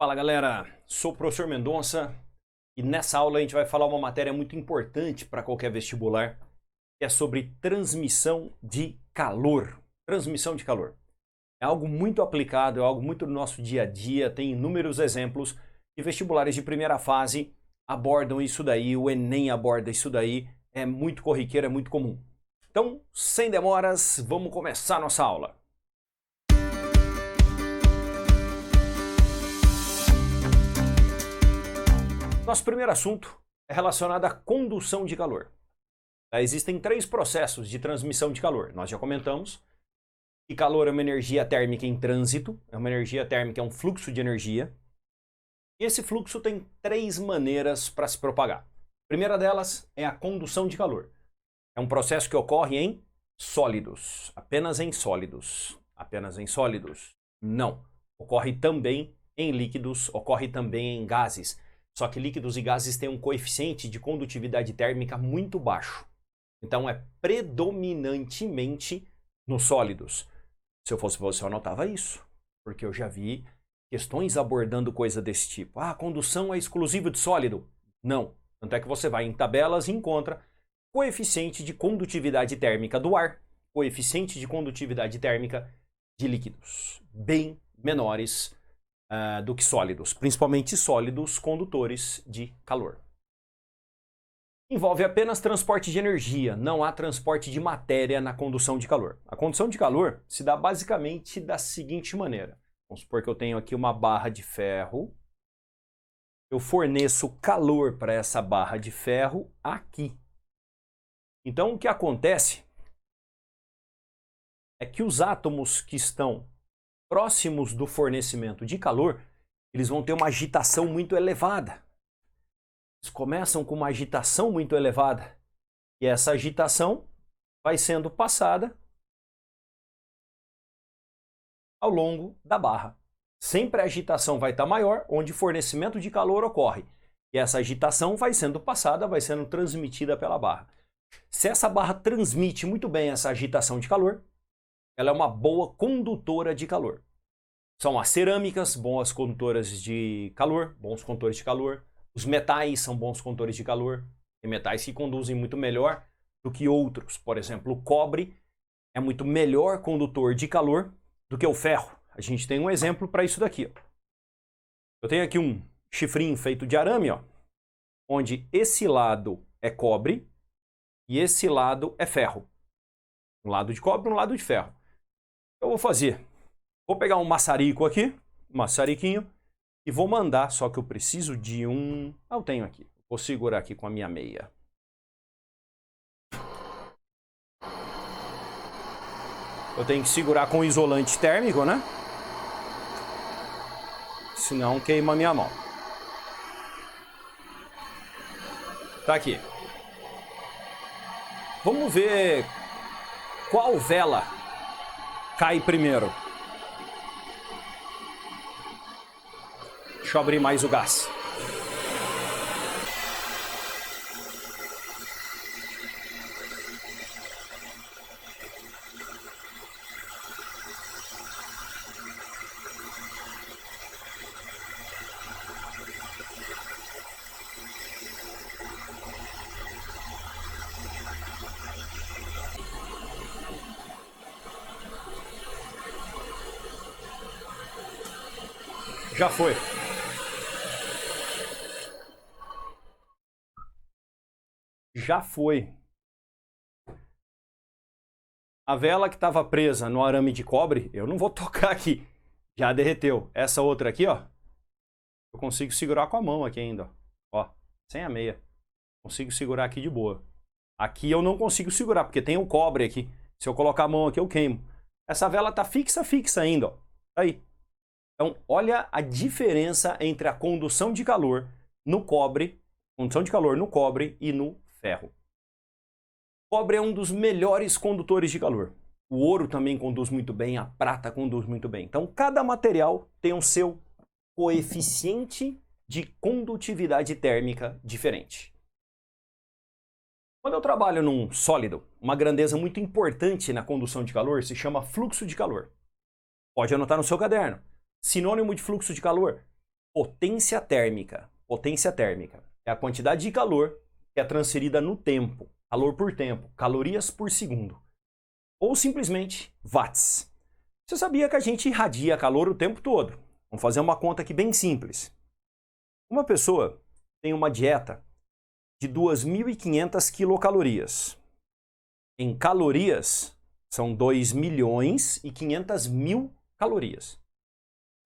Fala galera, sou o professor Mendonça e nessa aula a gente vai falar uma matéria muito importante para qualquer vestibular, que é sobre transmissão de calor. Transmissão de calor. É algo muito aplicado, é algo muito do nosso dia a dia, tem inúmeros exemplos e vestibulares de primeira fase abordam isso daí, o Enem aborda isso daí, é muito corriqueiro, é muito comum. Então, sem demoras, vamos começar nossa aula. Nosso primeiro assunto é relacionado à condução de calor. Existem três processos de transmissão de calor. Nós já comentamos que calor é uma energia térmica em trânsito, é uma energia térmica, é um fluxo de energia. E esse fluxo tem três maneiras para se propagar. A primeira delas é a condução de calor. É um processo que ocorre em sólidos, apenas em sólidos. Apenas em sólidos? Não. Ocorre também em líquidos, ocorre também em gases. Só que líquidos e gases têm um coeficiente de condutividade térmica muito baixo. Então é predominantemente nos sólidos. Se eu fosse você, eu anotava isso. Porque eu já vi questões abordando coisa desse tipo. Ah, a condução é exclusiva de sólido? Não. Tanto é que você vai em tabelas e encontra coeficiente de condutividade térmica do ar, coeficiente de condutividade térmica de líquidos, bem menores do que sólidos, principalmente sólidos condutores de calor. Envolve apenas transporte de energia, não há transporte de matéria na condução de calor. A condução de calor se dá basicamente da seguinte maneira. Vamos supor que eu tenho aqui uma barra de ferro, eu forneço calor para essa barra de ferro aqui. Então o que acontece é que os átomos que estão próximos do fornecimento de calor, eles vão ter uma agitação muito elevada. Eles começam com uma agitação muito elevada. E essa agitação vai sendo passada ao longo da barra. Sempre a agitação vai estar maior onde o fornecimento de calor ocorre. E essa agitação vai sendo passada, vai sendo transmitida pela barra. Se essa barra transmite muito bem essa agitação de calor, ela é uma boa condutora de calor. São as cerâmicas, boas condutoras de calor, bons condutores de calor. Os metais são bons condutores de calor. Tem metais que conduzem muito melhor do que outros. Por exemplo, o cobre é muito melhor condutor de calor do que o ferro. A gente tem um exemplo para isso daqui. Ó. Eu tenho aqui um chifrinho feito de arame, ó, onde esse lado é cobre e esse lado é ferro. Um lado de cobre e um lado de ferro. Eu vou fazer. Vou pegar um maçarico aqui, um maçariquinho, e vou mandar, só que eu preciso de um... Ah, eu tenho aqui. Vou segurar aqui com a minha meia. Eu tenho que segurar com isolante térmico, né? Senão queima a minha mão. Tá aqui. Vamos ver qual vela cai primeiro. Deixa eu abrir mais o gás. Já foi. Já foi. A vela que estava presa no arame de cobre, eu não vou tocar aqui. Já derreteu. Essa outra aqui, ó, eu consigo segurar com a mão aqui ainda. Ó, sem a meia. Consigo segurar aqui de boa. Aqui eu não consigo segurar, porque tem o cobre aqui. Se eu colocar a mão aqui, eu queimo. Essa vela tá fixa ainda, ó. Tá aí. Então, olha a diferença entre a condução de calor no cobre, e no ferro. O cobre é um dos melhores condutores de calor. O ouro também conduz muito bem, a prata conduz muito bem. Então, cada material tem o seu coeficiente de condutividade térmica diferente. Quando eu trabalho num sólido, uma grandeza muito importante na condução de calor se chama fluxo de calor. Pode anotar no seu caderno. Sinônimo de fluxo de calor: potência térmica. Potência térmica é a quantidade de calor que é transferida no tempo, calor por tempo, calorias por segundo, ou simplesmente watts. Você sabia que a gente irradia calor o tempo todo? Vamos fazer uma conta aqui bem simples. Uma pessoa tem uma dieta de 2.500 quilocalorias. Em calorias, são 2.500.000 calorias.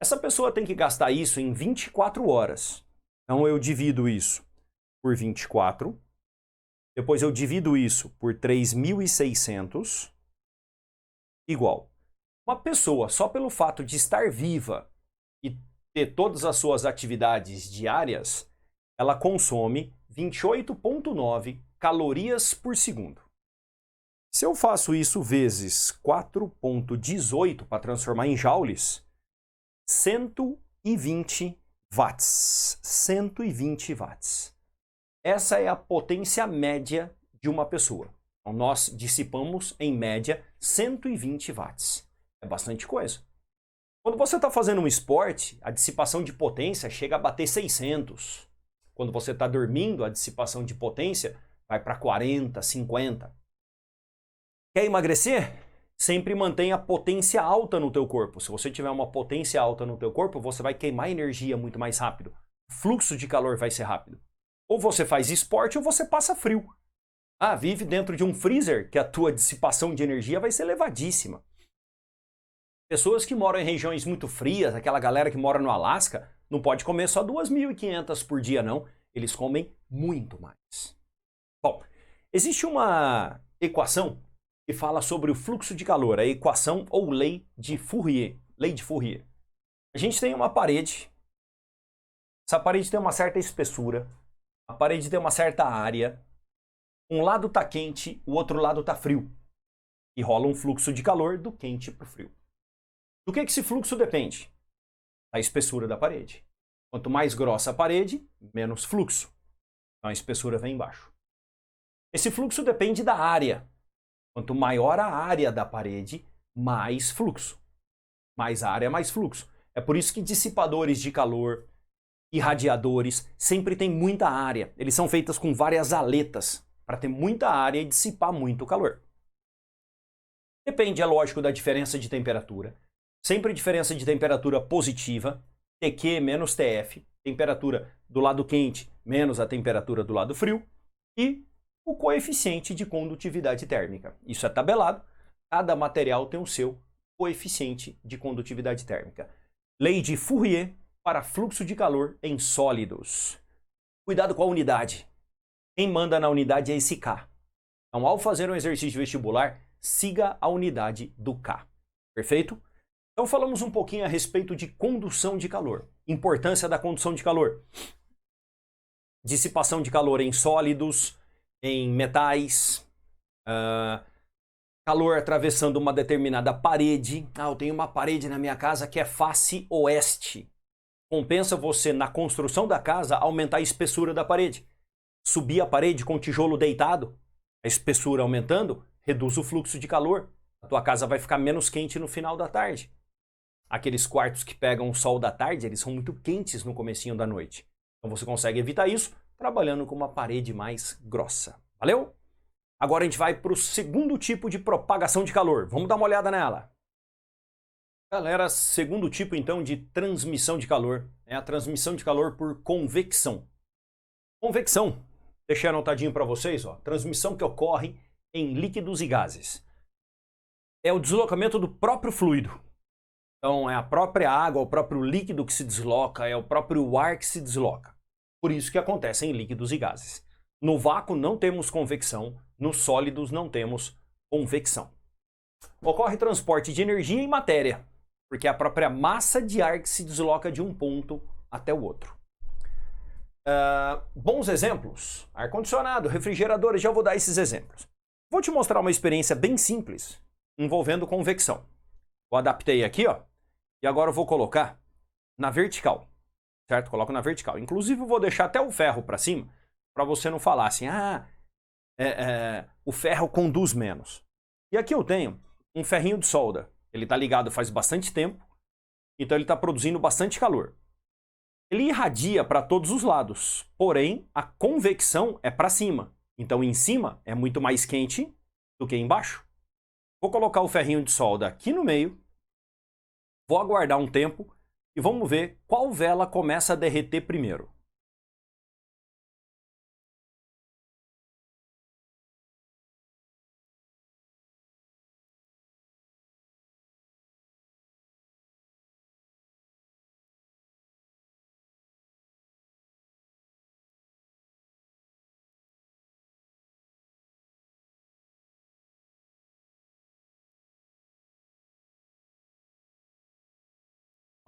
Essa pessoa tem que gastar isso em 24 horas. Então eu divido isso por 24, depois eu divido isso por 3.600, igual. Uma pessoa, só pelo fato de estar viva e ter todas as suas atividades diárias, ela consome 28,9 calorias por segundo. Se eu faço isso vezes 4,18 para transformar em joules, 120 watts. 120 watts. Essa é a potência média de uma pessoa. Então, nós dissipamos, em média, 120 watts. É bastante coisa. Quando você está fazendo um esporte, a dissipação de potência chega a bater 600. Quando você está dormindo, a dissipação de potência vai para 40, 50. Quer emagrecer? Sempre mantenha a potência alta no teu corpo. Se você tiver uma potência alta no teu corpo, você vai queimar energia muito mais rápido. O fluxo de calor vai ser rápido. Ou você faz esporte ou você passa frio. Vive dentro de um freezer que a tua dissipação de energia vai ser elevadíssima. Pessoas que moram em regiões muito frias, aquela galera que mora no Alasca, não pode comer só 2.500 por dia, não. Eles comem muito mais. Bom, existe uma equação que fala sobre o fluxo de calor, a equação ou lei de Fourier. Lei de Fourier. A gente tem uma parede, essa parede tem uma certa espessura, a parede tem uma certa área, um lado está quente, o outro lado está frio. E rola um fluxo de calor do quente para o frio. Do que esse fluxo depende? Da espessura da parede. Quanto mais grossa a parede, menos fluxo. Então a espessura vem embaixo. Esse fluxo depende da área. Quanto maior a área da parede, mais fluxo. Mais área, mais fluxo. É por isso que dissipadores de calor, irradiadores, sempre tem muita área. Eles são feitos com várias aletas para ter muita área e dissipar muito calor. Depende, é lógico, da diferença de temperatura. Sempre diferença de temperatura positiva, TQ menos TF, temperatura do lado quente menos a temperatura do lado frio, e o coeficiente de condutividade térmica. Isso é tabelado, cada material tem o seu coeficiente de condutividade térmica. Lei de Fourier para fluxo de calor em sólidos. Cuidado com a unidade. Quem manda na unidade é esse K. Então, ao fazer um exercício vestibular, siga a unidade do K. Perfeito? Então, falamos um pouquinho a respeito de condução de calor. Importância da condução de calor. Dissipação de calor em sólidos, em metais, calor atravessando uma determinada parede. Eu tenho uma parede na minha casa que é face oeste. Compensa você, na construção da casa, aumentar a espessura da parede. Subir a parede com tijolo deitado, a espessura aumentando, reduz o fluxo de calor. A tua casa vai ficar menos quente no final da tarde. Aqueles quartos que pegam o sol da tarde, eles são muito quentes no comecinho da noite. Então você consegue evitar isso trabalhando com uma parede mais grossa. Valeu? Agora a gente vai para o segundo tipo de propagação de calor. Vamos dar uma olhada nela. Galera, segundo tipo então de transmissão de calor é a transmissão de calor por convecção. Convecção, deixei anotadinho para vocês, transmissão que ocorre em líquidos e gases. É o deslocamento do próprio fluido. Então é a própria água, o próprio líquido que se desloca, é o próprio ar que se desloca. Por isso que acontece em líquidos e gases. No vácuo não temos convecção, nos sólidos não temos convecção. Ocorre transporte de energia e matéria, porque é a própria massa de ar que se desloca de um ponto até o outro. Bons exemplos: ar-condicionado, refrigeradores, já vou dar esses exemplos. Vou te mostrar uma experiência bem simples envolvendo convecção. Eu adaptei aqui, e agora eu vou colocar na vertical, certo? Coloco na vertical. Inclusive eu vou deixar até o ferro para cima, para você não falar assim, o ferro conduz menos. E aqui eu tenho um ferrinho de solda. Ele está ligado faz bastante tempo, então ele está produzindo bastante calor. ele irradia para todos os lados, porém a convecção é para cima. Então em cima é muito mais quente do que embaixo. Vou colocar o ferrinho de solda aqui no meio, vou aguardar um tempo e vamos ver qual vela começa a derreter primeiro.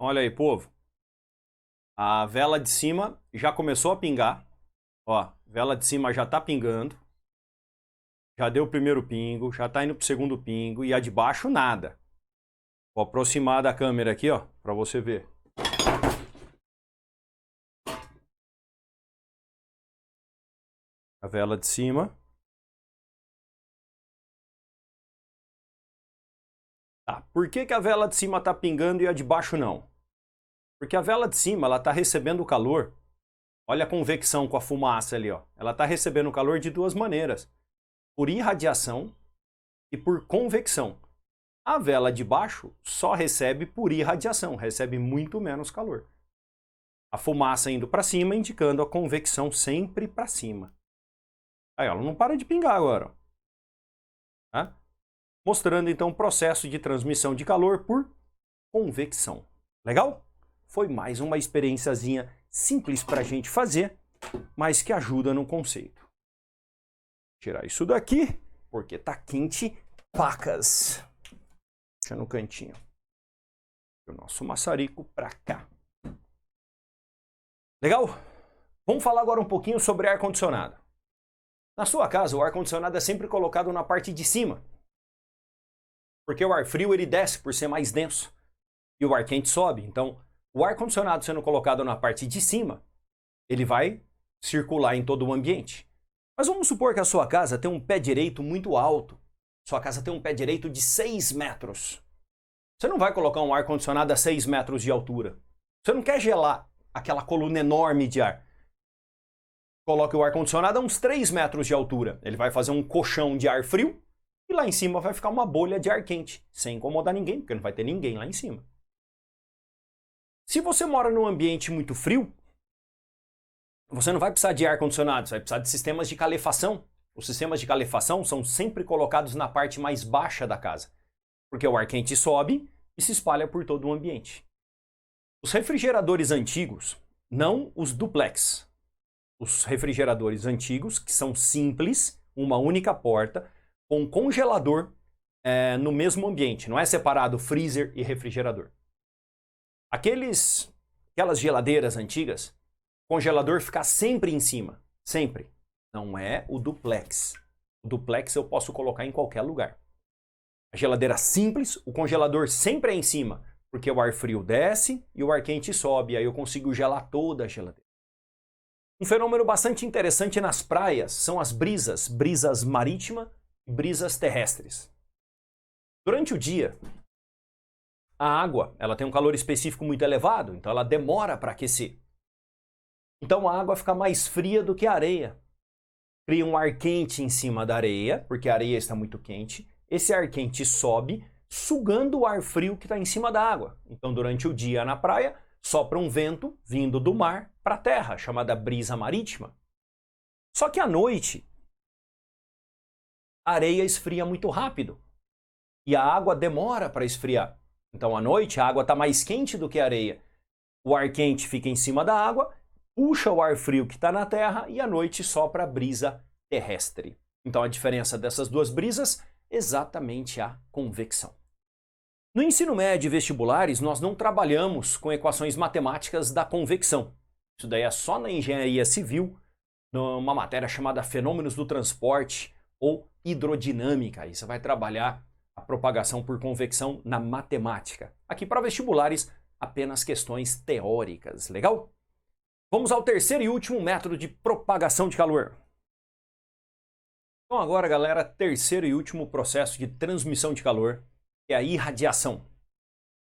Olha aí, povo. A vela de cima já começou a pingar. Ó, vela de cima já tá pingando. Já deu o primeiro pingo, já tá indo pro segundo pingo. E a de baixo, nada. Vou aproximar da câmera aqui, ó, pra você ver. A vela de cima. Tá, por que que a vela de cima tá pingando e a de baixo não? Porque a vela de cima, ela tá recebendo calor. Olha a convecção com a fumaça ali, ó. Ela tá recebendo calor de duas maneiras. Por irradiação e por convecção. A vela de baixo só recebe por irradiação, recebe muito menos calor. A fumaça indo para cima, indicando a convecção sempre para cima. Aí ela não para de pingar agora. Ó. Tá? Mostrando então o processo de transmissão de calor por convecção. Legal? Foi mais uma experiênciazinha simples para a gente fazer, mas que ajuda no conceito. Vou tirar isso daqui, porque tá quente pacas. Deixa no cantinho. O nosso maçarico para cá. Legal? Vamos falar agora um pouquinho sobre ar-condicionado. Na sua casa, o ar-condicionado é sempre colocado na parte de cima. Porque o ar frio ele desce por ser mais denso. E o ar quente sobe. Então, o ar-condicionado sendo colocado na parte de cima, ele vai circular em todo o ambiente. Mas vamos supor que a sua casa tem um pé direito muito alto. Sua casa tem um pé direito de 6 metros. Você não vai colocar um ar-condicionado a 6 metros de altura. Você não quer gelar aquela coluna enorme de ar. Coloque o ar-condicionado a uns 3 metros de altura. Ele vai fazer um colchão de ar frio e lá em cima vai ficar uma bolha de ar quente, sem incomodar ninguém, porque não vai ter ninguém lá em cima. Se você mora num ambiente muito frio, você não vai precisar de ar-condicionado, você vai precisar de sistemas de calefação. Os sistemas de calefação são sempre colocados na parte mais baixa da casa, porque o ar quente sobe e se espalha por todo o ambiente. Os refrigeradores antigos, não os duplex, os refrigeradores antigos, que são simples, uma única porta, com um congelador no mesmo ambiente, não é separado freezer e refrigerador. Aquelas geladeiras antigas, o congelador fica sempre em cima, sempre. Não é o duplex. O duplex eu posso colocar em qualquer lugar. A geladeira simples, o congelador sempre é em cima, porque o ar frio desce e o ar quente sobe, aí eu consigo gelar toda a geladeira. Um fenômeno bastante interessante nas praias são as brisas marítimas e brisas terrestres. Durante o dia, a água ela tem um calor específico muito elevado, então ela demora para aquecer. Então a água fica mais fria do que a areia. Cria um ar quente em cima da areia, porque a areia está muito quente. Esse ar quente sobe, sugando o ar frio que está em cima da água. Então durante o dia na praia, sopra um vento vindo do mar para a terra, chamada brisa marítima. Só que à noite, a areia esfria muito rápido e a água demora para esfriar. Então à noite a água está mais quente do que a areia. O ar quente fica em cima da água, puxa o ar frio que está na terra e à noite sopra a brisa terrestre. Então a diferença dessas duas brisas é exatamente a convecção. No ensino médio e vestibulares, nós não trabalhamos com equações matemáticas da convecção. Isso daí é só na engenharia civil, numa matéria chamada fenômenos do transporte ou hidrodinâmica. Aí você vai trabalhar a propagação por convecção na matemática. Aqui para vestibulares, apenas questões teóricas. Legal? Vamos ao terceiro e último método de propagação de calor. Então agora, galera, terceiro e último processo de transmissão de calor é a irradiação.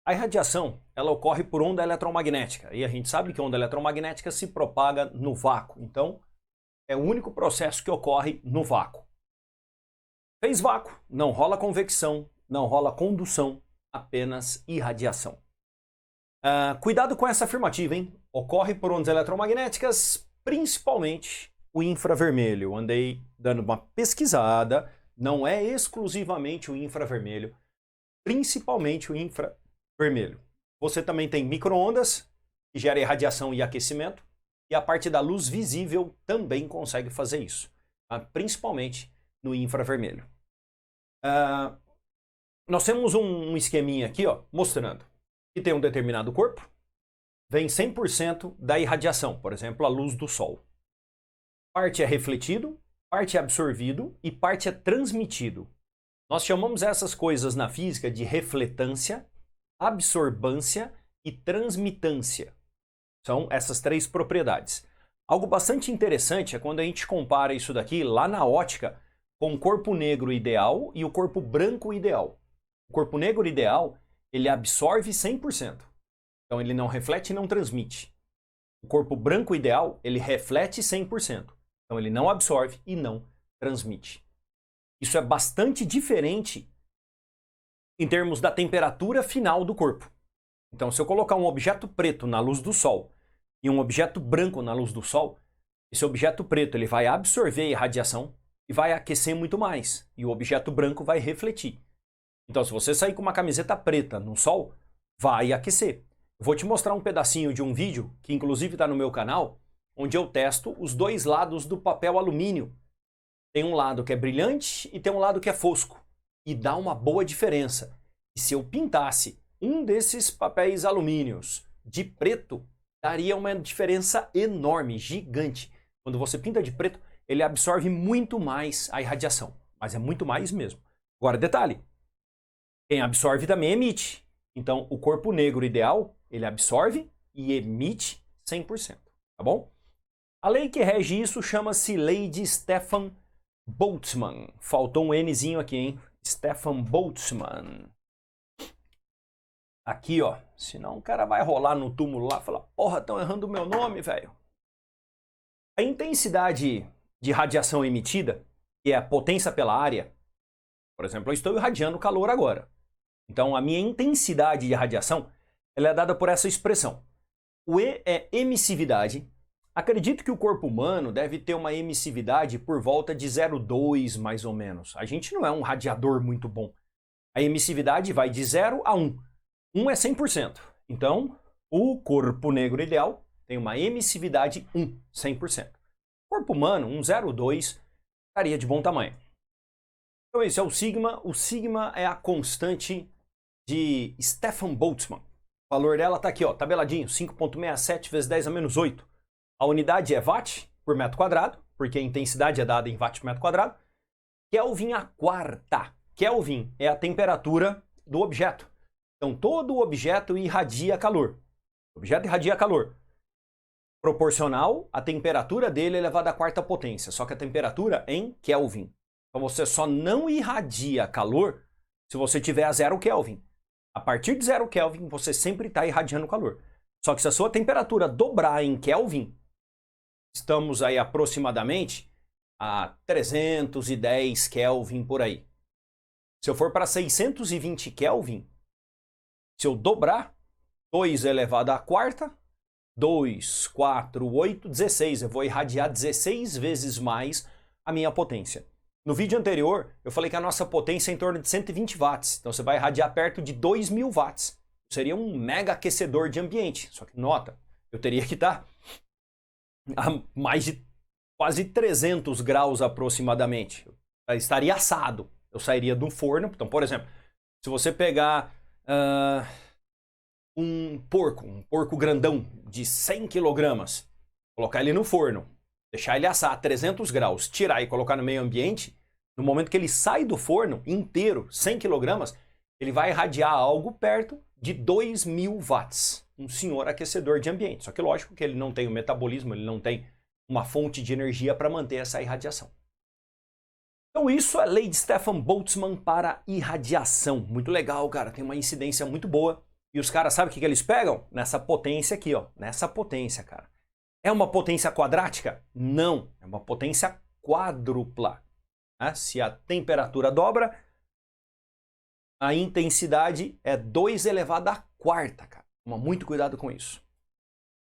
A irradiação, ela ocorre por onda eletromagnética, e a gente sabe que a onda eletromagnética se propaga no vácuo, então é o único processo que ocorre no vácuo. Fez vácuo, não rola convecção, não rola condução, apenas irradiação. Cuidado com essa afirmativa, hein? Ocorre por ondas eletromagnéticas, principalmente o infravermelho. Eu andei dando uma pesquisada, não é exclusivamente o infravermelho, principalmente o infravermelho. Você também tem micro-ondas, que gera irradiação e aquecimento, e a parte da luz visível também consegue fazer isso, principalmente no infravermelho. Nós temos um esqueminha aqui, ó, mostrando que tem um determinado corpo, vem 100% da irradiação, por exemplo, a luz do sol. Parte é refletido, parte é absorvido e parte é transmitido. Nós chamamos essas coisas na física de refletância, absorbância e transmitância. São essas três propriedades. Algo bastante interessante é quando a gente compara isso daqui lá na ótica com o corpo negro ideal e o corpo branco ideal. O corpo negro ideal, ele absorve 100%. Então ele não reflete e não transmite. O corpo branco ideal, ele reflete 100%. Então ele não absorve e não transmite. Isso é bastante diferente em termos da temperatura final do corpo. Então se eu colocar um objeto preto na luz do sol e um objeto branco na luz do sol, esse objeto preto ele vai absorver a radiação e vai aquecer muito mais. E o objeto branco vai refletir. Então se você sair com uma camiseta preta no sol, vai aquecer. Eu vou te mostrar um pedacinho de um vídeo, que inclusive está no meu canal, onde eu testo os dois lados do papel alumínio. Tem um lado que é brilhante e tem um lado que é fosco. E dá uma boa diferença. E se eu pintasse um desses papéis alumínios de preto, daria uma diferença enorme, gigante. Quando você pinta de preto, ele absorve muito mais a irradiação. Mas é muito mais mesmo. Agora, detalhe. Quem absorve também emite. Então, o corpo negro ideal, ele absorve e emite 100%. Tá bom? A lei que rege isso chama-se Lei de Stefan Boltzmann. Faltou um Nzinho aqui, hein? Stefan Boltzmann. Aqui, ó. Senão o cara vai rolar no túmulo lá e falar: porra, estão errando o meu nome, velho. A intensidade de radiação emitida, que é a potência pela área, por exemplo, eu estou irradiando calor agora. Então, a minha intensidade de radiação, ela é dada por essa expressão. O E é emissividade. Acredito que o corpo humano deve ter uma emissividade por volta de 0,2 mais ou menos. A gente não é um radiador muito bom. A emissividade vai de 0 a 1. 1 é 100%. Então, o corpo negro ideal tem uma emissividade 1, 100%. O corpo humano, um 0,2, estaria de bom tamanho. Então esse é o sigma. O sigma é a constante de Stefan Boltzmann. O valor dela está aqui, ó, tabeladinho, 5,67 vezes 10 a menos 8. A unidade é watt por metro quadrado, porque a intensidade é dada em watt por metro quadrado. Kelvin a quarta. Kelvin é a temperatura do objeto. Então todo o objeto irradia calor. O objeto irradia calor. Proporcional à temperatura dele elevado à quarta potência. Só que a temperatura é em Kelvin. Então você só não irradia calor se você tiver a 0 Kelvin. A partir de 0 Kelvin você sempre está irradiando calor. Só que se a sua temperatura dobrar em Kelvin, estamos aí aproximadamente a 310 Kelvin por aí. Se eu for para 620 Kelvin, se eu dobrar, 2 elevado à quarta, 2, 4, 8, 16. Eu vou irradiar 16 vezes mais a minha potência. No vídeo anterior, eu falei que a nossa potência é em torno de 120 watts. Então você vai irradiar perto de 2.000 watts. Seria um mega aquecedor de ambiente. Só que nota, eu teria que estar a mais de quase 300 graus aproximadamente. Eu estaria assado. Eu sairia do forno. Então, por exemplo, se você pegar um porco grandão de 100 kg, colocar ele no forno, deixar ele assar a 300 graus, tirar e colocar no meio ambiente, no momento que ele sai do forno inteiro, 100 kg, ele vai irradiar algo perto de 2.000 watts. Um senhor aquecedor de ambiente. Só que lógico que ele não tem o metabolismo, ele não tem uma fonte de energia para manter essa irradiação. Então isso é a lei de Stefan Boltzmann para irradiação. Muito legal, cara. Tem uma incidência muito boa. E os caras, sabem o que eles pegam? Nessa potência aqui, ó. Nessa potência, cara. É uma potência quadrática? Não. É uma potência quádrupla. Né? Se a temperatura dobra, a intensidade é 2 elevado à quarta, cara. Toma muito cuidado com isso.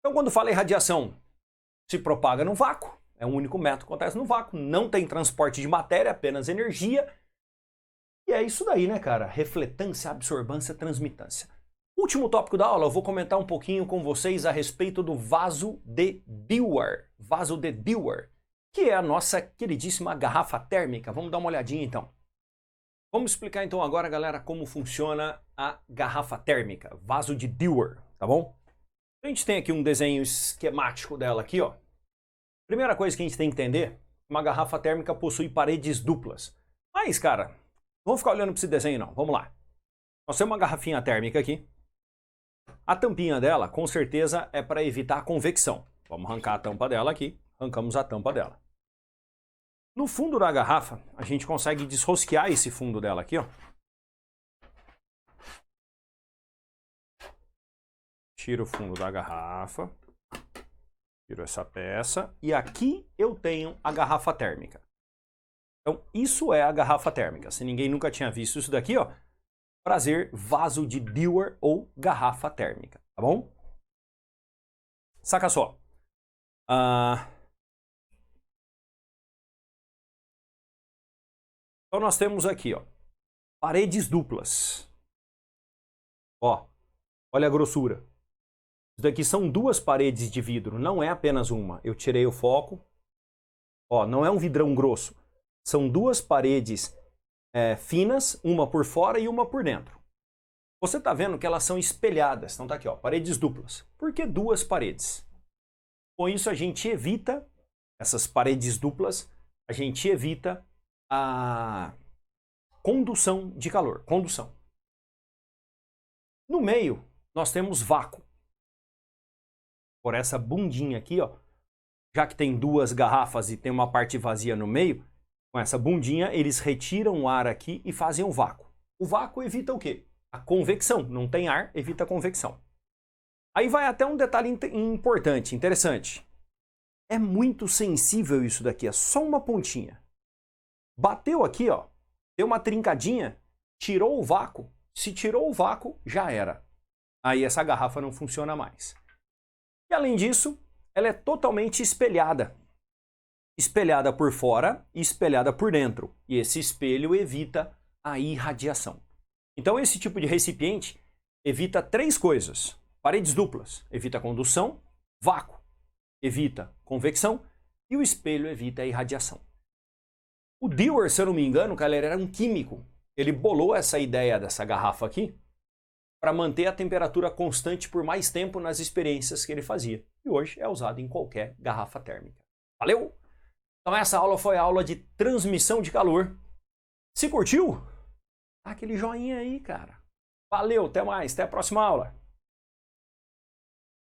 Então, quando fala em radiação, se propaga no vácuo. É o único método que acontece no vácuo. Não tem transporte de matéria, apenas energia. E é isso daí, né, cara? Refletância, absorvância, transmitância. Último tópico da aula, eu vou comentar um pouquinho com vocês a respeito do vaso de Dewar. Vaso de Dewar, que é a nossa queridíssima garrafa térmica. Vamos dar uma olhadinha então. Vamos explicar então agora, galera, como funciona a garrafa térmica, vaso de Dewar, tá bom? A gente tem aqui um desenho esquemático dela aqui, ó. Primeira coisa que a gente tem que entender, uma garrafa térmica possui paredes duplas. Mas, cara, não vamos ficar olhando para esse desenho não, vamos lá. Nós temos uma garrafinha térmica aqui. A tampinha dela, com certeza, é para evitar a convecção. Vamos arrancar a tampa dela aqui, arrancamos a tampa dela. No fundo da garrafa, a gente consegue desrosquear esse fundo dela aqui, ó. Tiro o fundo da garrafa, tiro essa peça e aqui eu tenho a garrafa térmica. Então, isso é a garrafa térmica. Se ninguém nunca tinha visto isso daqui, ó, prazer, vaso de Dewar ou garrafa térmica, tá bom? Saca só. Então nós temos aqui, ó, paredes duplas. Ó, olha a grossura. Isso daqui são duas paredes de vidro, não é apenas uma. Eu tirei o foco. Ó, não é um vidrão grosso. São duas paredes finas, uma por fora e uma por dentro. Você está vendo que elas são espelhadas. Então tá aqui, ó, paredes duplas. Por que duas paredes? Com isso a gente evita, essas paredes duplas, a gente evita a condução de calor. Condução. No meio, nós temos vácuo. Por essa bundinha aqui, ó, já que tem duas garrafas e tem uma parte vazia no meio, com essa bundinha, eles retiram o ar aqui e fazem o vácuo. O vácuo evita o quê? A convecção. Não tem ar, evita a convecção. Aí vai até um detalhe importante, interessante. É muito sensível isso daqui, é só uma pontinha. Bateu aqui, ó, deu uma trincadinha, tirou o vácuo. Se tirou o vácuo, já era. Aí essa garrafa não funciona mais. E além disso, ela é totalmente espelhada. Espelhada por fora e espelhada por dentro. E esse espelho evita a irradiação. Então esse tipo de recipiente evita três coisas. Paredes duplas, evita condução. Vácuo, evita convecção. E o espelho evita a irradiação. O Dewar, se eu não me engano, cara, ele era um químico. Ele bolou essa ideia dessa garrafa aqui para manter a temperatura constante por mais tempo nas experiências que ele fazia. E hoje é usado em qualquer garrafa térmica. Valeu? Então essa aula foi a aula de transmissão de calor. Se curtiu? Dá aquele joinha aí, cara. Valeu, até mais, até a próxima aula.